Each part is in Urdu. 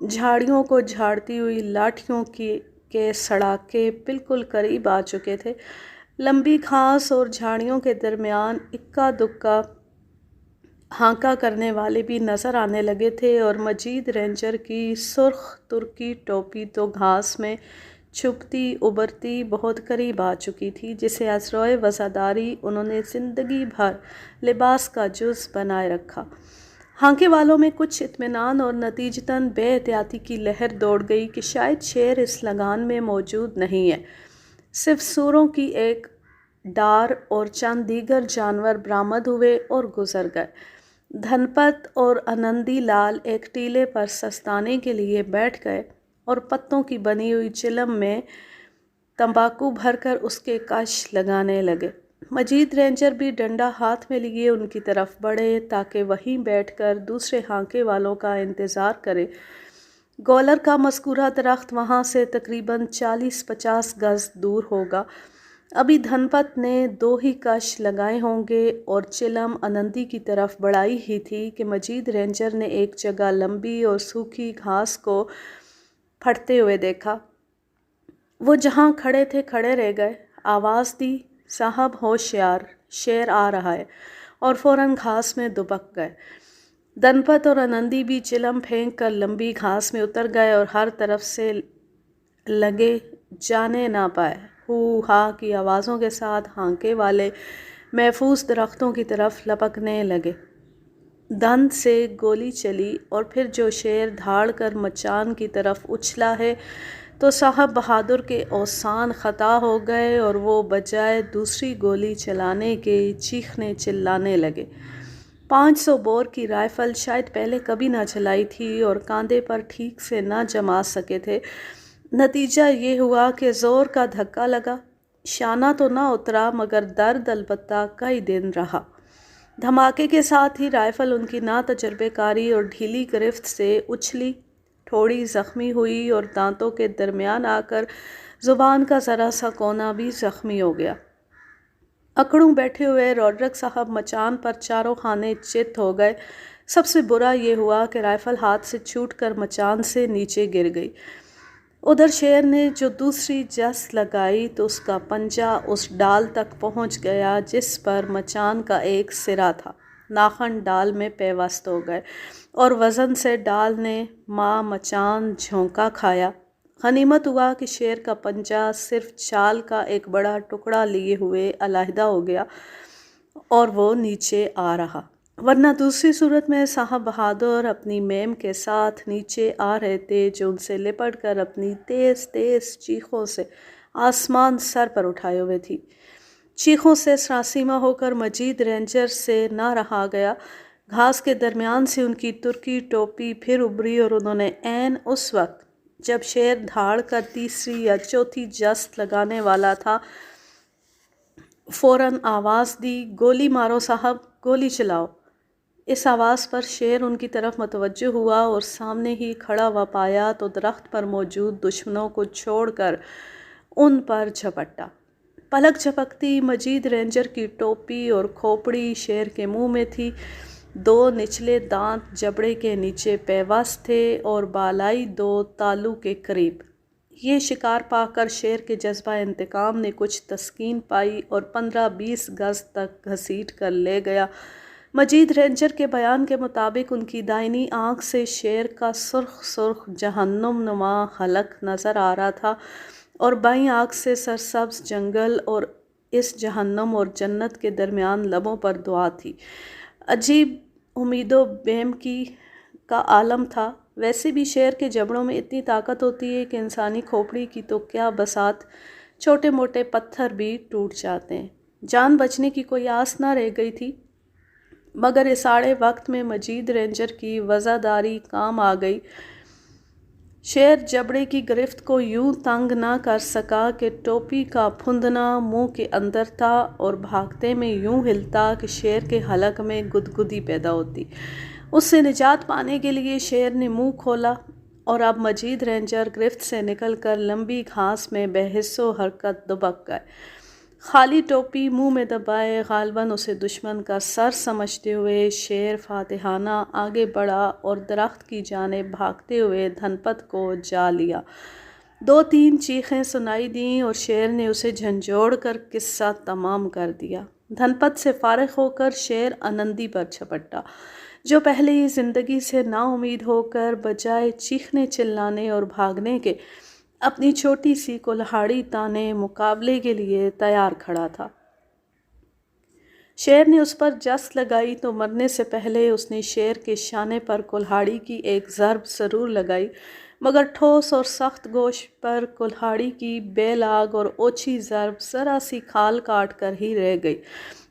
جھاڑیوں کو جھاڑتی ہوئی لاٹھیوں کے سڑاکے بالکل قریب آ چکے تھے۔ لمبی گھاس اور جھاڑیوں کے درمیان اکا دکا ہانکا کرنے والے بھی نظر آنے لگے تھے، اور مجید رینجر کی سرخ ترکی ٹوپی تو گھاس میں چھپتی ابھرتی بہت قریب آ چکی تھی، جسے از روئے وفاداری انہوں نے زندگی بھر لباس کا جز بنائے رکھا۔ ہانکے والوں میں کچھ اطمینان اور نتیجتاً بے احتیاطی کی لہر دوڑ گئی کہ شاید شیر اس لگان میں موجود نہیں ہے۔ صرف سوروں کی ایک ڈار اور چند دیگر جانور برآمد ہوئے اور گزر گئے۔ دھن پت اور آنندی لال ایک ٹیلے پر سستانے کے لیے بیٹھ گئے اور پتوں کی بنی ہوئی چلم میں تمباکو بھر کر اس کے کش لگانے لگے۔ مجید رینجر بھی ڈنڈا ہاتھ میں لیے ان کی طرف بڑھے تاکہ وہیں بیٹھ کر دوسرے ہانکے والوں کا انتظار کرے۔ گولر کا مذکورہ درخت وہاں سے تقریباً 40-50 گز دور ہوگا۔ ابھی دھن پت نے 2 ہی کش لگائے ہوں گے اور چلم آنندی کی طرف بڑھائی ہی تھی کہ مجید رینجر نے ایک جگہ لمبی اور سوکھی گھاس کو پھٹتے ہوئے دیکھا۔ وہ جہاں کھڑے تھے کھڑے رہ گئے، آواز دی، صاحب ہوشیار، شیر آ رہا ہے، اور فوراً گھاس میں دبک گئے۔ دھن پت اور آنندی بھی چلم پھینک کر لمبی گھاس میں اتر گئے اور ہر طرف سے لگے جانے نہ پائے ہو ہا کی آوازوں کے ساتھ ہانکے والے محفوظ درختوں کی طرف لپکنے لگے۔ دھند سے گولی چلی اور پھر جو شیر دھاڑ کر مچان کی طرف اچھلا ہے تو صاحب بہادر کے اوسان خطا ہو گئے اور وہ بجائے دوسری گولی چلانے کے چیخنے چلانے لگے۔ 500 بور کی رائفل شاید پہلے کبھی نہ چلائی تھی اور کاندھے پر ٹھیک سے نہ جما سکے تھے۔ نتیجہ یہ ہوا کہ زور کا دھکا لگا، شانہ تو نہ اترا مگر درد البتہ کئی دن رہا۔ دھماکے کے ساتھ ہی رائفل ان کی ناتجربے کاری اور ڈھیلی گرفت سے اچھلی، تھوڑی زخمی ہوئی اور دانتوں کے درمیان آ کر زبان کا ذرا سا کونا بھی زخمی ہو گیا۔ اکڑوں بیٹھے ہوئے روڈرک صاحب مچان پر چاروں خانے چت ہو گئے۔ سب سے برا یہ ہوا کہ رائفل ہاتھ سے چھوٹ کر مچان سے نیچے گر گئی۔ ادھر شیر نے جو دوسری جس لگائی تو اس کا پنجہ اس ڈال تک پہنچ گیا جس پر مچان کا ایک سرا تھا۔ ناخن ڈال میں پیوست ہو گئے اور وزن سے ڈال نے ماں مچان جھونکا کھایا۔ غنیمت ہوا کہ شیر کا پنجہ صرف چھال کا ایک بڑا ٹکڑا لیے ہوئے علیحدہ ہو گیا اور وہ نیچے آ رہا، ورنہ دوسری صورت میں صاحب بہادر اپنی میم کے ساتھ نیچے آ رہے تھے جو ان سے لپٹ کر اپنی تیز تیز چیخوں سے آسمان سر پر اٹھائے ہوئے تھی۔ چیخوں سے سراسیمہ ہو کر مجید رینجر سے نہ رہا گیا۔ گھاس کے درمیان سے ان کی ترکی ٹوپی پھر ابھری اور انہوں نے عین اس وقت جب شیر دھاڑ کر تیسری یا چوتھی جست لگانے والا تھا فوراً آواز دی، گولی مارو صاحب، گولی چلاؤ۔ اس آواز پر شیر ان کی طرف متوجہ ہوا اور سامنے ہی کھڑا ہوا پایا تو درخت پر موجود دشمنوں کو چھوڑ کر ان پر جھپٹا۔ پلک جھپکتی مجید رینجر کی ٹوپی اور کھوپڑی شیر کے منہ میں تھی۔ 2 نچلے دانت جبڑے کے نیچے پیوست تھے اور بالائی 2 تالو کے قریب۔ یہ شکار پا کر شیر کے جذبہ انتقام نے کچھ تسکین پائی اور 15-20 گز تک گھسیٹ کر لے گیا۔ مجید رینجر کے بیان کے مطابق ان کی دائنی آنکھ سے شیر کا سرخ سرخ جہنم نما حلق نظر آ رہا تھا اور بائیں آنکھ سے سرسبز جنگل اور اس جہنم اور جنت کے درمیان لبوں پر دعا تھی۔ عجیب امید و بیم کی کا عالم تھا۔ ویسے بھی شیر کے جبڑوں میں اتنی طاقت ہوتی ہے کہ انسانی کھوپڑی کی تو کیا بسات چھوٹے موٹے پتھر بھی ٹوٹ جاتے ہیں۔ جان بچنے کی کوئی آس نہ رہ گئی تھی مگر اس آڑے وقت میں مجید رینجر کی وزاداری کام آ گئی۔ شیر جبڑے کی گرفت کو یوں تنگ نہ کر سکا کہ ٹوپی کا پھندنا منہ کے اندر تھا اور بھاگتے میں یوں ہلتا کہ شیر کے حلق میں گدگدی پیدا ہوتی۔ اس سے نجات پانے کے لیے شیر نے منہ کھولا اور اب مجید رینجر گرفت سے نکل کر لمبی گھاس میں بے حس و حرکت دبک گئے۔ خالی ٹوپی منہ میں دبائے غالباً اسے دشمن کا سر سمجھتے ہوئے شیر فاتحانہ آگے بڑھا اور درخت کی جانب بھاگتے ہوئے دھنپت کو جا لیا۔ 2-3 چیخیں سنائی دیں اور شیر نے اسے جھنجھوڑ کر قصہ تمام کر دیا۔ دھنپت سے فارغ ہو کر شیر آنندی پر جھپٹا، جو پہلے ہی زندگی سے نا امید ہو کر بجائے چیخنے چلانے اور بھاگنے کے اپنی چھوٹی سی کلہاڑی تانے مقابلے کے لیے تیار کھڑا تھا۔ شیر نے اس پر جست لگائی تو مرنے سے پہلے اس نے شیر کے شانے پر کلہاڑی کی ایک ضرب ضرور لگائی، مگر ٹھوس اور سخت گوشت پر کلہاڑی کی بے لاگ اور اوچھی ضرب ذرا سی کھال کاٹ کر ہی رہ گئی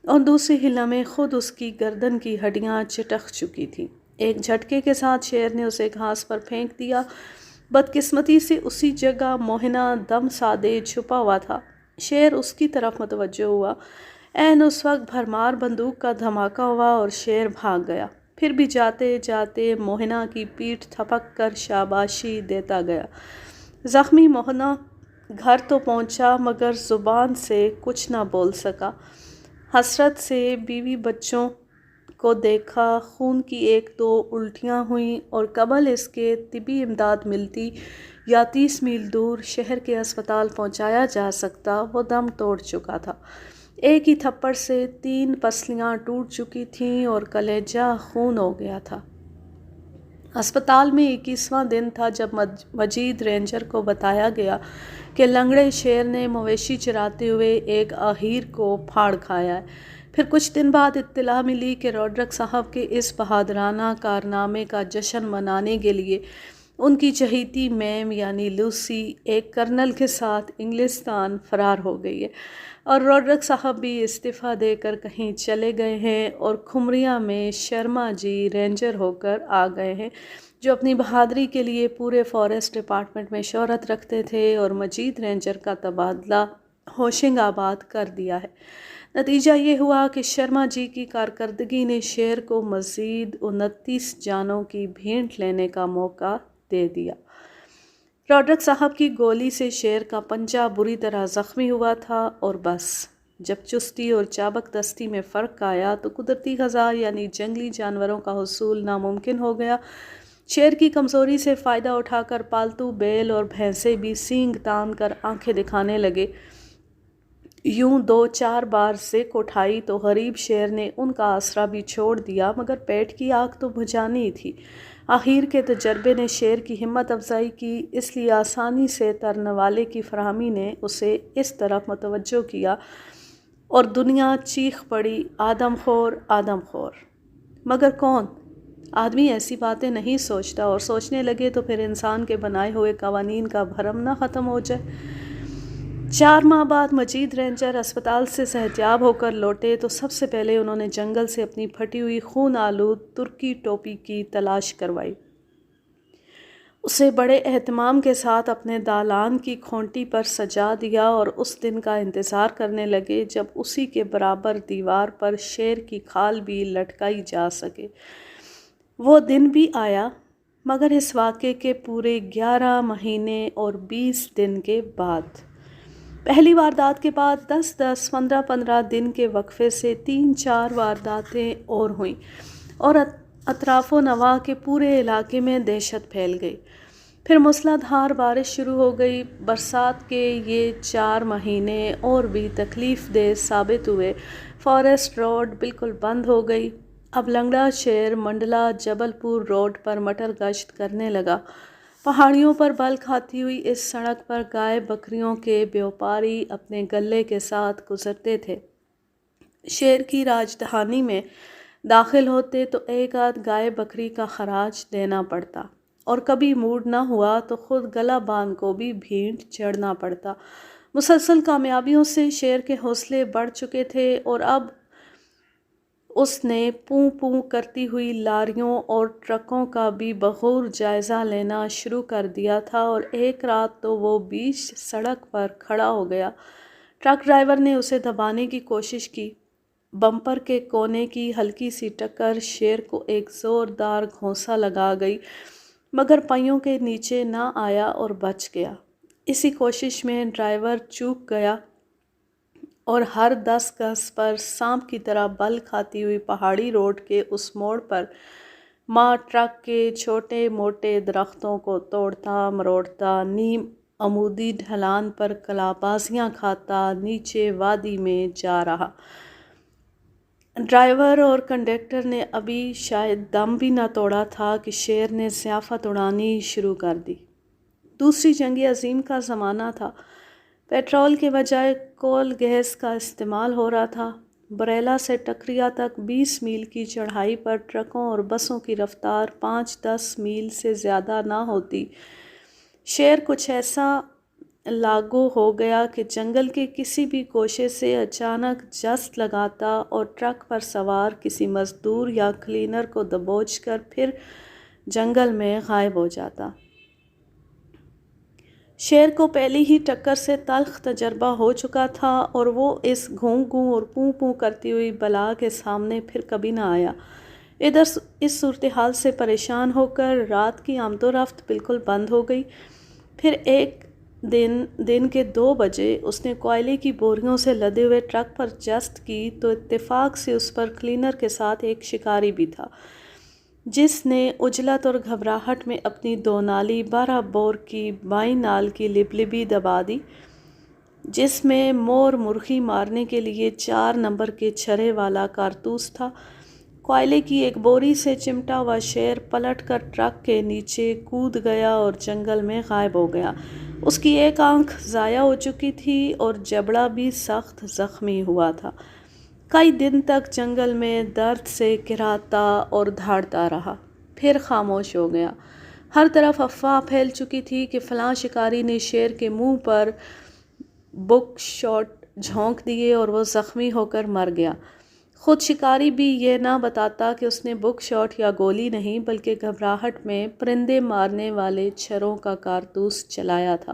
اور دوسری ہی لمحے خود اس کی گردن کی ہڈیاں چٹک چکی تھیں۔ ایک جھٹکے کے ساتھ شیر نے اسے گھاس پر پھینک دیا۔ بدقسمتی سے اسی جگہ موہنا دم سادے چھپا ہوا تھا۔ شیر اس کی طرف متوجہ ہوا۔ عین اس وقت بھرمار بندوق کا دھماکہ ہوا اور شیر بھاگ گیا۔ پھر بھی جاتے جاتے موہنا کی پیٹھ تھپک کر شاباشی دیتا گیا۔ زخمی موہنا گھر تو پہنچا مگر زبان سے کچھ نہ بول سکا۔ حسرت سے بیوی بچوں کو دیکھا، خون کی 1-2 الٹیاں ہوئیں اور قبل اس کے طبی امداد ملتی یا 30 میل دور شہر کے اسپتال پہنچایا جا سکتا، وہ دم توڑ چکا تھا۔ ایک ہی تھپڑ سے 3 پسلیاں ٹوٹ چکی تھیں اور کلیجہ خون ہو گیا تھا۔ اسپتال میں 21واں دن تھا جب مجید رینجر کو بتایا گیا کہ لنگڑے شیر نے مویشی چراتے ہوئے ایک اہیر کو پھاڑ کھایا ہے۔ پھر کچھ دن بعد اطلاع ملی کہ روڈرک صاحب کے اس بہادرانہ کارنامے کا جشن منانے کے لیے ان کی چہیتی میم یعنی لوسی ایک کرنل کے ساتھ انگلستان فرار ہو گئی ہے اور روڈرک صاحب بھی استعفیٰ دے کر کہیں چلے گئے ہیں اور کھمریاں میں شرما جی رینجر ہو کر آ گئے ہیں، جو اپنی بہادری کے لیے پورے فارسٹ ڈپارٹمنٹ میں شہرت رکھتے تھے اور مجید رینجر کا تبادلہ ہوشنگ آباد کر دیا ہے۔ نتیجہ یہ ہوا کہ شرما جی کی کارکردگی نے شیر کو مزید 29 جانوں کی بھینٹ لینے کا موقع دے دیا۔ روڈرک صاحب کی گولی سے شیر کا پنجہ بری طرح زخمی ہوا تھا اور بس جب چستی اور چابک دستی میں فرق آیا تو قدرتی غذا یعنی جنگلی جانوروں کا حصول ناممکن ہو گیا۔ شیر کی کمزوری سے فائدہ اٹھا کر پالتو بیل اور بھینسیں بھی سینگ تان کر آنکھیں دکھانے لگے۔ یوں 2-4 بار زک اٹھائی تو غریب شیر نے ان کا آسرا بھی چھوڑ دیا، مگر پیٹ کی آگ تو بجھانی ہی تھی۔ آخر کے تجربے نے شیر کی ہمت افزائی کی، اس لیے آسانی سے ترنے والے کی فراہمی نے اسے اس طرف متوجہ کیا اور دنیا چیخ پڑی، آدم خور، آدم خور۔ مگر کون؟ آدمی ایسی باتیں نہیں سوچتا، اور سوچنے لگے تو پھر انسان کے بنائے ہوئے قوانین کا بھرم نہ ختم ہو جائے۔ 4 ماہ بعد مجید رینجر اسپتال سے صحتیاب ہو کر لوٹے تو سب سے پہلے انہوں نے جنگل سے اپنی پھٹی ہوئی خون آلود ترکی ٹوپی کی تلاش کروائی۔ اسے بڑے اہتمام کے ساتھ اپنے دالان کی کھونٹی پر سجا دیا اور اس دن کا انتظار کرنے لگے جب اسی کے برابر دیوار پر شیر کی کھال بھی لٹکائی جا سکے۔ وہ دن بھی آیا، مگر اس واقعے کے پورے 11 مہینے اور 20 دن کے بعد۔ پہلی واردات کے بعد 10-10، 15-15 دن کے وقفے سے 3-4 وارداتیں اور ہوئیں اور اطراف و نواح کے پورے علاقے میں دہشت پھیل گئی۔ پھر موسلا دھار بارش شروع ہو گئی۔ برسات کے یہ 4 مہینے اور بھی تکلیف دہ ثابت ہوئے۔ فارسٹ روڈ بالکل بند ہو گئی۔ اب لنگڑا شیر منڈلا جبل پور روڈ پر مٹر گشت کرنے لگا۔ پہاڑیوں پر بل کھاتی ہوئی اس سڑک پر گائے بکریوں کے بیوپاری اپنے گلے کے ساتھ گزرتے تھے۔ شیر کی راجدھانی میں داخل ہوتے تو ایک آدھ گائے بکری کا خراج دینا پڑتا، اور کبھی موڈ نہ ہوا تو خود گلا باندھ کو بھی بھینٹ چڑھنا پڑتا۔ مسلسل کامیابیوں سے شیر کے حوصلے بڑھ چکے تھے اور اب اس نے پوں پوں کرتی ہوئی لاریوں اور ٹرکوں کا بھی بغور جائزہ لینا شروع کر دیا تھا، اور ایک رات تو وہ بیچ سڑک پر کھڑا ہو گیا۔ ٹرک ڈرائیور نے اسے دبانے کی کوشش کی۔ بمپر کے کونے کی ہلکی سی ٹکر شیر کو ایک زوردار گھونسا لگا گئی، مگر پہیوں کے نیچے نہ آیا اور بچ گیا۔ اسی کوشش میں ڈرائیور چوک گیا اور ہر 10 گز پر سانپ کی طرح بل کھاتی ہوئی پہاڑی روڈ کے اس موڑ پر ماں ٹرک کے چھوٹے موٹے درختوں کو توڑتا مروڑتا نیم عمودی ڈھلان پر کلابازیاں کھاتا نیچے وادی میں جا رہا۔ ڈرائیور اور کنڈکٹر نے ابھی شاید دم بھی نہ توڑا تھا کہ شیر نے ضیافت اڑانی شروع کر دی۔ دوسری جنگ عظیم کا زمانہ تھا۔ پیٹرول کے بجائے کول گیس کا استعمال ہو رہا تھا۔ بریلا سے ٹکریا تک 20 میل کی چڑھائی پر ٹرکوں اور بسوں کی رفتار 5-10 میل سے زیادہ نہ ہوتی۔ شیر کچھ ایسا لاگو ہو گیا کہ جنگل کے کسی بھی گوشے سے اچانک جست لگاتا اور ٹرک پر سوار کسی مزدور یا کلینر کو دبوچ کر پھر جنگل میں غائب ہو جاتا۔ شیر کو پہلی ہی ٹکر سے تلخ تجربہ ہو چکا تھا اور وہ اس گھوں گھوں اور پوں پوں کرتی ہوئی بلا کے سامنے پھر کبھی نہ آیا۔ ادھر اس صورتحال سے پریشان ہو کر رات کی آمد و رفت بالکل بند ہو گئی۔ پھر ایک دن کے 2 بجے اس نے کوئلے کی بوریوں سے لدے ہوئے ٹرک پر جست کی تو اتفاق سے اس پر کلینر کے ساتھ ایک شکاری بھی تھا، جس نے عجلت اور گھبراہٹ میں اپنی 2 نالی 12 بور کی بائیں نال کی لبلبی دبا دی، جس میں مور مرغی مارنے کے لیے 4 نمبر کے چھرے والا کارتوس تھا۔ کوئلے کی ایک بوری سے چمٹا ہوا شیر پلٹ کر ٹرک کے نیچے کود گیا اور جنگل میں غائب ہو گیا۔ اس کی ایک آنکھ ضائع ہو چکی تھی اور جبڑا بھی سخت زخمی ہوا تھا۔ کئی دن تک جنگل میں درد سے کراہتا اور دھاڑتا رہا، پھر خاموش ہو گیا۔ ہر طرف افواہ پھیل چکی تھی کہ فلاں شکاری نے شیر کے منہ پر بک شاٹ جھونک دیے اور وہ زخمی ہو کر مر گیا۔ خود شکاری بھی یہ نہ بتاتا کہ اس نے بک شاٹ یا گولی نہیں بلکہ گھبراہٹ میں پرندے مارنے والے چھروں کا کارتوس چلایا تھا،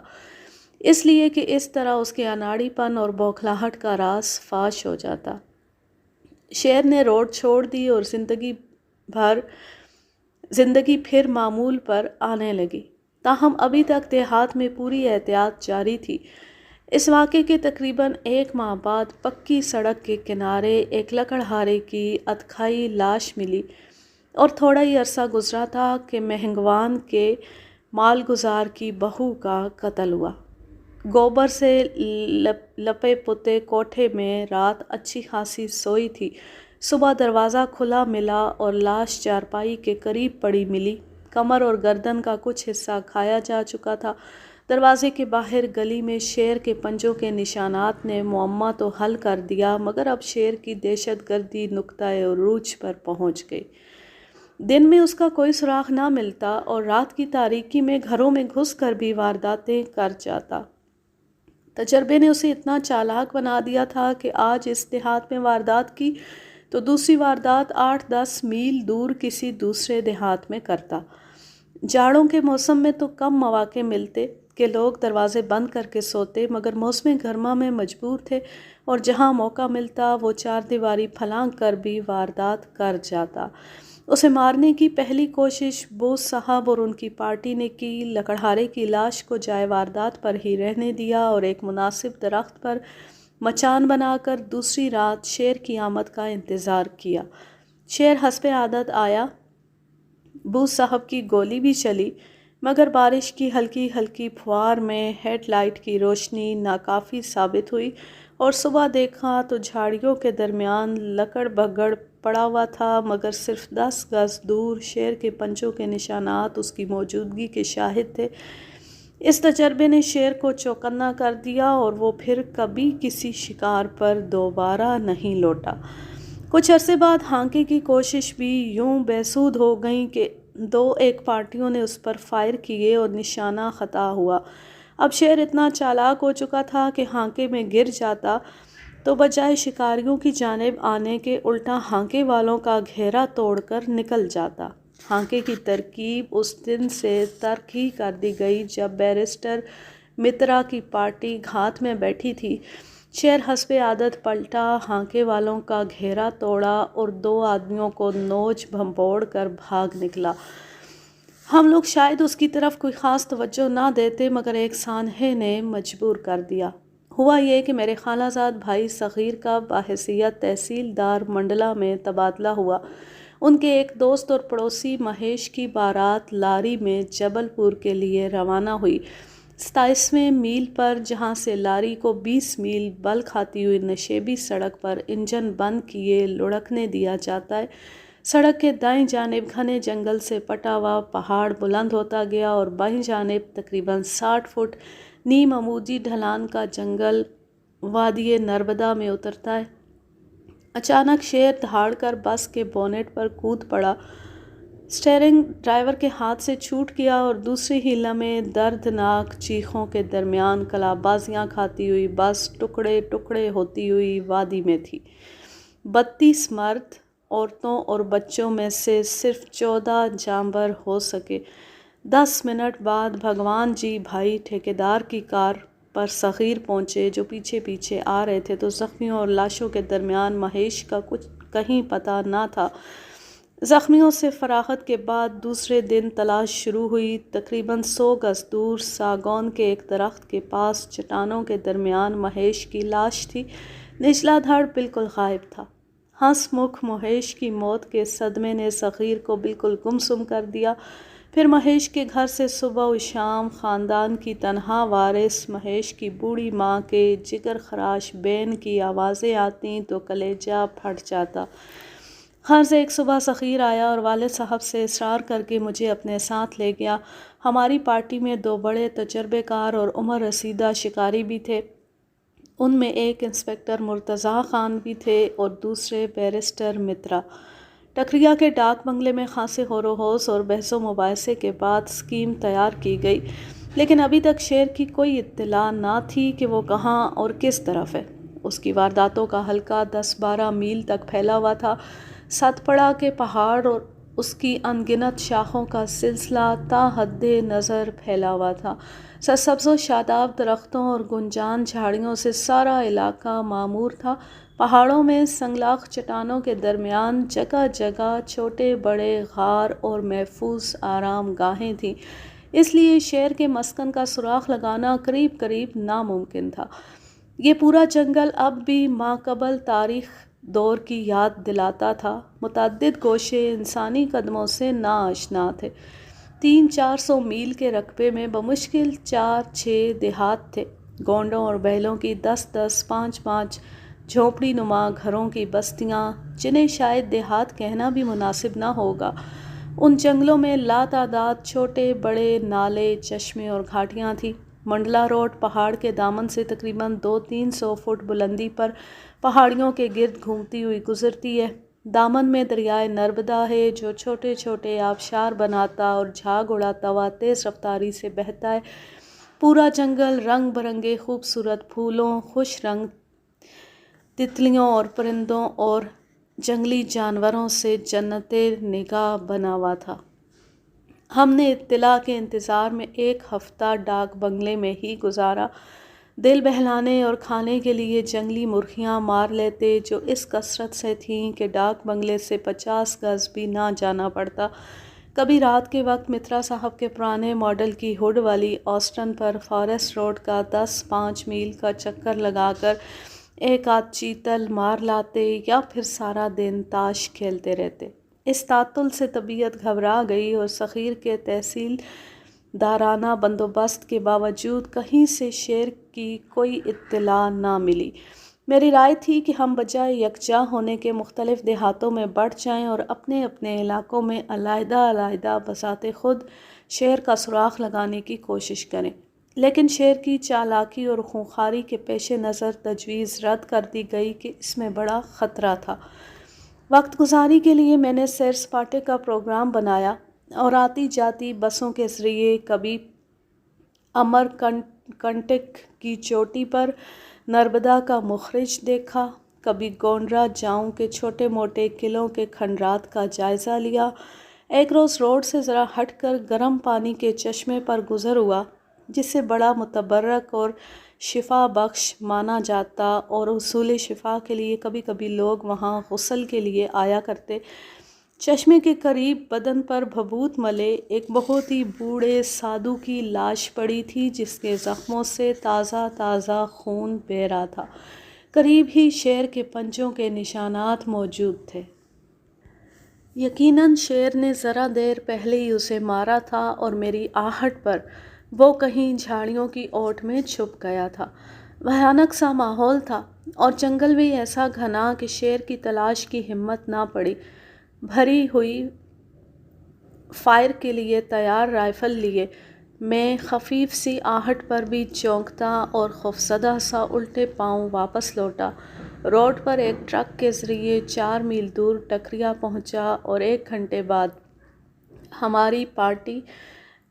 اس لیے کہ اس طرح اس کے اناڑی پن اور بوکھلاہٹ کا راز فاش ہو جاتا۔ شیر نے روڈ چھوڑ دی اور زندگی پھر معمول پر آنے لگی، تاہم ابھی تک دیہات میں پوری احتیاط جاری تھی۔ اس واقعے کے تقریباً 1 ماہ بعد پکی سڑک کے کنارے ایک لکڑہارے کی ادکھائی لاش ملی اور تھوڑا ہی عرصہ گزرا تھا کہ مہنگوان کے مالگزار کی بہو کا قتل ہوا۔ گوبر سے لپے پتے کوٹھے میں رات اچھی خاصی سوئی تھی۔ صبح دروازہ کھلا ملا اور لاش چارپائی کے قریب پڑی ملی۔ کمر اور گردن کا کچھ حصہ کھایا جا چکا تھا۔ دروازے کے باہر گلی میں شیر کے پنجوں کے نشانات نے معمہ تو حل کر دیا، مگر اب شیر کی دہشت گردی نقطۂ عروج پر پہنچ گئی۔ دن میں اس کا کوئی سراغ نہ ملتا اور رات کی تاریکی میں گھروں میں گھس کر بھی وارداتیں کر جاتا۔ تجربے نے اسے اتنا چالاک بنا دیا تھا کہ آج اس دیہات میں واردات کی تو دوسری واردات 8-10 میل دور کسی دوسرے دیہات میں کرتا۔ جاڑوں کے موسم میں تو کم مواقع ملتے کہ لوگ دروازے بند کر کے سوتے، مگر موسم گرما میں مجبور تھے اور جہاں موقع ملتا وہ 4 دیواری پھلانگ کر بھی واردات کر جاتا۔ اسے مارنے کی پہلی کوشش بوس صاحب اور ان کی پارٹی نے کی۔ لکڑہارے کی لاش کو جائے واردات پر ہی رہنے دیا اور ایک مناسب درخت پر مچان بنا کر دوسری رات شیر کی آمد کا انتظار کیا۔ شیر حسب عادت آیا۔ بوس صاحب کی گولی بھی چلی، مگر بارش کی ہلکی ہلکی پھوار میں ہیڈ لائٹ کی روشنی ناکافی ثابت ہوئی اور صبح دیکھا تو جھاڑیوں کے درمیان لکڑ بگڑ پڑا ہوا تھا، مگر صرف 10 گز دور شیر کے پنجوں کے نشانات اس کی موجودگی کے شاہد تھے۔ اس تجربے نے شیر کو چوکنا کر دیا اور وہ پھر کبھی کسی شکار پر دوبارہ نہیں لوٹا۔ کچھ عرصے بعد ہانکے کی کوشش بھی یوں بے سود ہو گئی کہ 2-1 پارٹیوں نے اس پر فائر کیے اور نشانہ خطا ہوا۔ اب شیر اتنا چالاک ہو چکا تھا کہ ہانکے میں گر جاتا تو بجائے شکاریوں کی جانب آنے کے الٹا ہانکے والوں کا گھیرا توڑ کر نکل جاتا۔ ہانکے کی ترکیب اس دن سے ترک ہی کر دی گئی جب بیرسٹر مترا کی پارٹی گھات میں بیٹھی تھی۔ شیر حسب عادت پلٹا، ہانکے والوں کا گھیرا توڑا اور 2 آدمیوں کو نوچ بھنبوڑ کر بھاگ نکلا۔ ہم لوگ شاید اس کی طرف کوئی خاص توجہ نہ دیتے، مگر ایک سانحے نے مجبور کر دیا۔ ہوا یہ کہ میرے خالہ زاد بھائی صغیر کا بحیثیت تحصیلدار منڈلا میں تبادلہ ہوا۔ ان کے ایک دوست اور پڑوسی مہیش کی بارات لاری میں جبل پور کے لیے روانہ ہوئی۔ 27ویں میل پر، جہاں سے لاری کو 20 میل بل کھاتی ہوئی نشیبی سڑک پر انجن بند کیے لڑھکنے دیا جاتا ہے، سڑک کے دائیں جانب گھنے جنگل سے پٹا ہوا پہاڑ بلند ہوتا گیا اور بائیں جانب تقریباً 60 فٹ نیم عمودی ڈھلان کا جنگل وادی نربدا میں اترتا ہے۔ اچانک شیر دھاڑ کر بس کے بونٹ پر کود پڑا، اسٹیئرنگ ڈرائیور کے ہاتھ سے چھوٹ گیا اور دوسری ہی لمحے دردناک چیخوں کے درمیان کلابازیاں کھاتی ہوئی بس ٹکڑے ٹکڑے ہوتی ہوئی وادی میں تھی۔ 32 مرد، عورتوں اور بچوں میں سے صرف 14 جانبر ہو سکے۔ 10 منٹ بعد بھگوان جی بھائی ٹھیکیدار کی کار پر صغیر پہنچے، جو پیچھے پیچھے آ رہے تھے، تو زخمیوں اور لاشوں کے درمیان مہیش کا کچھ کہیں پتہ نہ تھا۔ زخمیوں سے فراغت کے بعد دوسرے دن تلاش شروع ہوئی۔ تقریباً 100 گز دور ساگون کے ایک درخت کے پاس چٹانوں کے درمیان مہیش کی لاش تھی۔ نچلا دھڑ بالکل غائب تھا۔ ہنس مکھ مہیش کی موت کے صدمے نے صغیر کو بالکل گمسم کر دیا۔ پھر مہیش کے گھر سے صبح و شام خاندان کی تنہا وارث مہیش کی بوڑھی ماں کے جگر خراش بین کی آوازیں آتیں تو کلیجہ پھٹ جاتا۔ گھر سے ایک صبح صغیر آیا اور والد صاحب سے اصرار کر کے مجھے اپنے ساتھ لے گیا۔ ہماری پارٹی میں 2 بڑے تجربے کار اور عمر رسیدہ شکاری بھی تھے۔ ان میں ایک انسپکٹر مرتضیٰ خان بھی تھے اور دوسرے بیرسٹر مترا۔ ٹکریا کے ڈاک بنگلے میں خاصے غور و خوض اور بحث و مباحثے کے بعد اسکیم تیار کی گئی، لیکن ابھی تک شیر کی کوئی اطلاع نہ تھی کہ وہ کہاں اور کس طرف ہے۔ اس کی وارداتوں کا حلقہ 10-12 میل تک پھیلا ہوا تھا۔ ستپڑا کے پہاڑ اور اس کی ان گنت شاخوں کا سلسلہ تا حد نظر پھیلا ہوا تھا۔ سرسبز و شاداب درختوں اور گنجان جھاڑیوں سے سارا علاقہ معمور تھا۔ پہاڑوں میں سنگلاخ چٹانوں کے درمیان جگہ جگہ چھوٹے بڑے غار اور محفوظ آرام گاہیں تھیں، اس لیے شیر کے مسکن کا سراغ لگانا قریب قریب ناممکن تھا۔ یہ پورا جنگل اب بھی ماقبل تاریخ دور کی یاد دلاتا تھا۔ متعدد گوشے انسانی قدموں سے ناآشنا تھے۔ 300-400 میل کے رقبے میں بمشکل 4-6 دیہات تھے، گونڈوں اور بیلوں کی 10-10، 5-5 جھونپڑی نما گھروں کی بستیاں، جنہیں شاید دیہات کہنا بھی مناسب نہ ہوگا۔ ان جنگلوں میں لاتعداد چھوٹے بڑے نالے، چشمے اور گھاٹیاں تھیں۔ منڈلا روڈ پہاڑ کے دامن سے تقریباً 200-300 فٹ بلندی پر پہاڑیوں کے گرد گھومتی ہوئی گزرتی ہے۔ دامن میں دریائے نربدا ہے، جو چھوٹے چھوٹے آبشار بناتا اور جھاگ اڑاتا ہوا تیز رفتاری سے بہتا ہے۔ پورا جنگل رنگ برنگے خوبصورت پھولوں، خوش رنگ تتلیوں اور پرندوں اور جنگلی جانوروں سے جنت نگاہ بنا ہوا تھا۔ ہم نے اطلاع کے انتظار میں 1 ہفتہ ڈاک بنگلے میں ہی گزارا۔ دل بہلانے اور کھانے کے لیے جنگلی مرغیاں مار لیتے، جو اس کثرت سے تھیں کہ ڈاک بنگلے سے 50 گز بھی نہ جانا پڑتا۔ کبھی رات کے وقت مترا صاحب کے پرانے ماڈل کی ہڈ والی آسٹن پر فارسٹ روڈ کا 10-5 میل کا چکر لگا کر 1 آدھ چیتل مار لاتے، یا پھر سارا دن تاش کھیلتے رہتے۔ اس تعطل سے طبیعت گھبرا گئی اور صغیر کے تحصیل دارانہ بندوبست کے باوجود کہیں سے شیر کی کوئی اطلاع نہ ملی۔ میری رائے تھی کہ ہم بجائے یکجا ہونے کے مختلف دیہاتوں میں بٹ جائیں اور اپنے اپنے علاقوں میں علیحدہ علیحدہ بذات خود شیر کا سراغ لگانے کی کوشش کریں، لیکن شیر کی چالاکی اور خونخواری کے پیش نظر تجویز رد کر دی گئی کہ اس میں بڑا خطرہ تھا۔ وقت گزاری کے لیے میں نے سیر سپاٹے کا پروگرام بنایا اور آتی جاتی بسوں کے ذریعے کبھی امر کنٹک کی چوٹی پر نربدا کا مخرج دیکھا، کبھی گونڈرا جاؤں کے چھوٹے موٹے قلعوں کے کھنڈرات کا جائزہ لیا۔ ایک روز روڈ سے ذرا ہٹ کر گرم پانی کے چشمے پر گزر ہوا، جسے بڑا متبرک اور شفا بخش مانا جاتا، اور حصول شفا کے لیے کبھی کبھی لوگ وہاں غسل کے لیے آیا کرتے۔ چشمے کے قریب بدن پر بھبوت ملے ایک بہت ہی بوڑھے سادھو کی لاش پڑی تھی، جس کے زخموں سے تازہ تازہ خون بہہ رہا تھا۔ قریب ہی شیر کے پنجوں کے نشانات موجود تھے۔ یقیناً شیر نے ذرا دیر پہلے ہی اسے مارا تھا اور میری آہٹ پر وہ کہیں جھاڑیوں کی اوٹ میں چھپ گیا تھا۔ بھیانک سا ماحول تھا اور جنگل بھی ایسا گھنا کہ شیر کی تلاش کی ہمت نہ پڑی۔ بھری ہوئی فائر کے لیے تیار رائفل لیے میں خفیف سی آہٹ پر بھی چونکتا اور خوفزدہ سا الٹے پاؤں واپس لوٹا۔ روڈ پر ایک ٹرک کے ذریعے 4 میل دور ٹکریا پہنچا اور 1 گھنٹے بعد ہماری پارٹی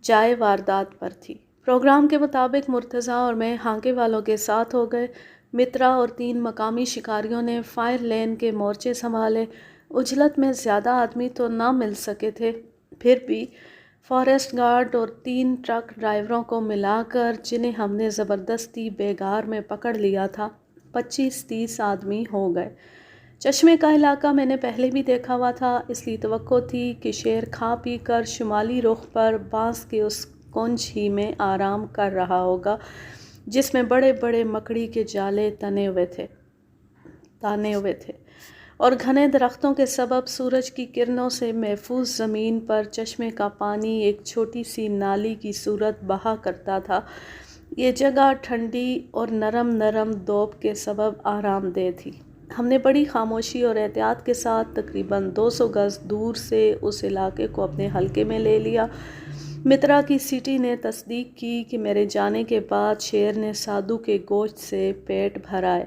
جائے واردات پر تھی۔ پروگرام کے مطابق مرتضیٰ اور میں ہانکے والوں کے ساتھ ہو گئے۔ مترا اور 3 مقامی شکاریوں نے فائر لین کے مورچے سنبھالے۔ اجلت میں زیادہ آدمی تو نہ مل سکے تھے، پھر بھی فاریسٹ گارڈ اور 3 ٹرک ڈرائیوروں کو ملا کر، جنہیں ہم نے زبردستی بیگار میں پکڑ لیا تھا، 25-30 آدمی ہو گئے۔ چشمے کا علاقہ میں نے پہلے بھی دیکھا ہوا تھا، اس لیے توقع تھی کہ شیر کھا پی کر شمالی رخ پر بانس کے اس کنج ہی میں آرام کر رہا ہوگا جس میں بڑے بڑے مکڑی کے جالے تانے ہوئے تھے اور گھنے درختوں کے سبب سورج کی کرنوں سے محفوظ زمین پر چشمے کا پانی ایک چھوٹی سی نالی کی صورت بہا کرتا تھا۔ یہ جگہ ٹھنڈی اور نرم نرم دوب کے سبب آرام دہ تھی۔ ہم نے بڑی خاموشی اور احتیاط کے ساتھ تقریباً 200 گز دور سے اس علاقے کو اپنے حلقے میں لے لیا۔ مترا کی سیٹی نے تصدیق کی کہ میرے جانے کے بعد شیر نے سادھو کے گوشت سے پیٹ بھرا ہے۔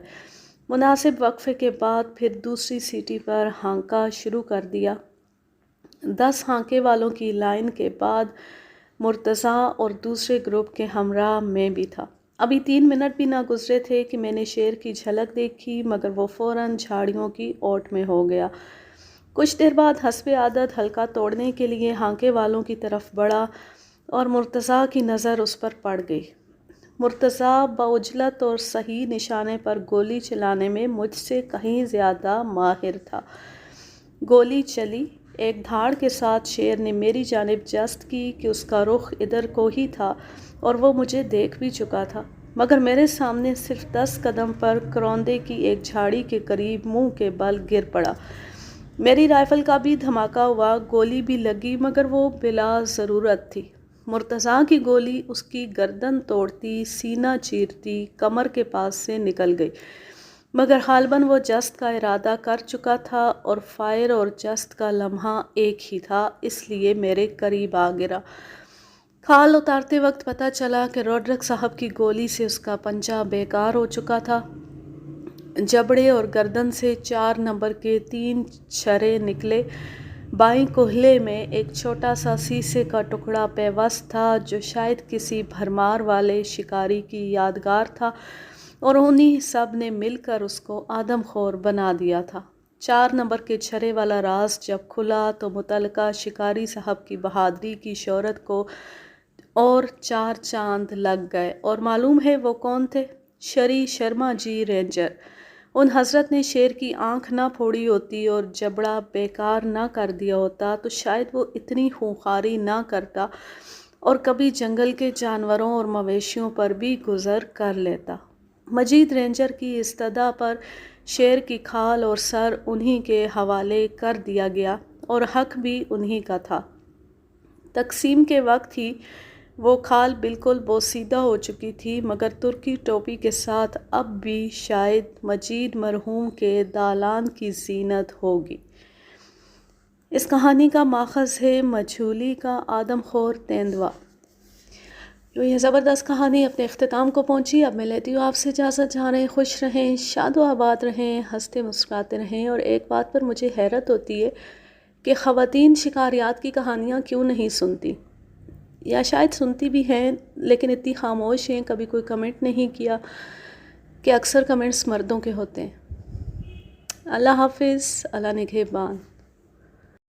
مناسب وقفے کے بعد پھر دوسری سیٹی پر ہانکا شروع کر دیا۔ 10 ہانکے والوں کی لائن کے بعد مرتضیٰ اور دوسرے گروپ کے ہمراہ میں بھی تھا۔ ابھی 3 منٹ بھی نہ گزرے تھے کہ میں نے شیر کی جھلک دیکھی، مگر وہ فوراً جھاڑیوں کی اوٹ میں ہو گیا۔ کچھ دیر بعد حسب عادت حلقہ توڑنے کے لیے ہانکے والوں کی طرف بڑھا اور مرتضیٰ کی نظر اس پر پڑ گئی۔ مرتضیٰ بعجلت اور صحیح نشانے پر گولی چلانے میں مجھ سے کہیں زیادہ ماہر تھا۔ گولی چلی، ایک دھاڑ کے ساتھ شیر نے میری جانب جست کی کہ اس کا رخ ادھر کو ہی تھا اور وہ مجھے دیکھ بھی چکا تھا، مگر میرے سامنے صرف 10 قدم پر کروندے کی ایک جھاڑی کے قریب منہ کے بل گر پڑا۔ میری رائفل کا بھی دھماکہ ہوا، گولی بھی لگی، مگر وہ بلا ضرورت تھی۔ مرتضیٰ کی گولی اس کی گردن توڑتی، سینہ چیرتی، کمر کے پاس سے نکل گئی، مگر غالباً وہ جست کا ارادہ کر چکا تھا اور فائر اور جست کا لمحہ ایک ہی تھا، اس لیے میرے قریب آ گرا۔ کھال اتارتے وقت پتہ چلا کہ روڈرک صاحب کی گولی سے اس کا پنجہ بیکار ہو چکا تھا۔ جبڑے اور گردن سے 4 نمبر کے 3 چھرے نکلے۔ بائیں کوہلے میں ایک چھوٹا سا سیسے کا ٹکڑا پیوست تھا جو شاید کسی بھرمار والے شکاری کی یادگار تھا، اور انہی سب نے مل کر اس کو آدم خور بنا دیا تھا۔ 4 نمبر کے چھرے والا راز جب کھلا تو متعلقہ شکاری صاحب کی بہادری کی شہرت کو اور 4 چاند لگ گئے۔ اور معلوم ہے وہ کون تھے؟ شری شرما جی رینجر۔ ان حضرت نے شیر کی آنکھ نہ پھوڑی ہوتی اور جبڑا بیکار نہ کر دیا ہوتا تو شاید وہ اتنی خونخواری نہ کرتا اور کبھی جنگل کے جانوروں اور مویشیوں پر بھی گزر کر لیتا۔ مجید رینجر کی استدعا پر شیر کی کھال اور سر انہی کے حوالے کر دیا گیا اور حق بھی انہی کا تھا۔ تقسیم کے وقت ہی وہ کھال بالکل بوسیدہ ہو چکی تھی، مگر ترکی ٹوپی کے ساتھ اب بھی شاید مجید مرحوم کے دالان کی زینت ہوگی۔ اس کہانی کا ماخذ ہے مجھولی کا آدم خور تیندوا۔ جو یہ زبردست کہانی اپنے اختتام کو پہنچی، اب میں لیتی ہوں آپ سے اجازت۔ جہاں رہیں خوش رہیں، شاد و آباد رہیں، ہنستے مسکراتے رہیں۔ اور ایک بات پر مجھے حیرت ہوتی ہے کہ خواتین شکاریات کی کہانیاں کیوں نہیں سنتی، یا شاید سنتی بھی ہیں لیکن اتنی خاموش ہیں، کبھی کوئی کمنٹ نہیں کیا، کہ اکثر کمنٹس مردوں کے ہوتے ہیں۔ اللہ حافظ، اللہ نگہبان۔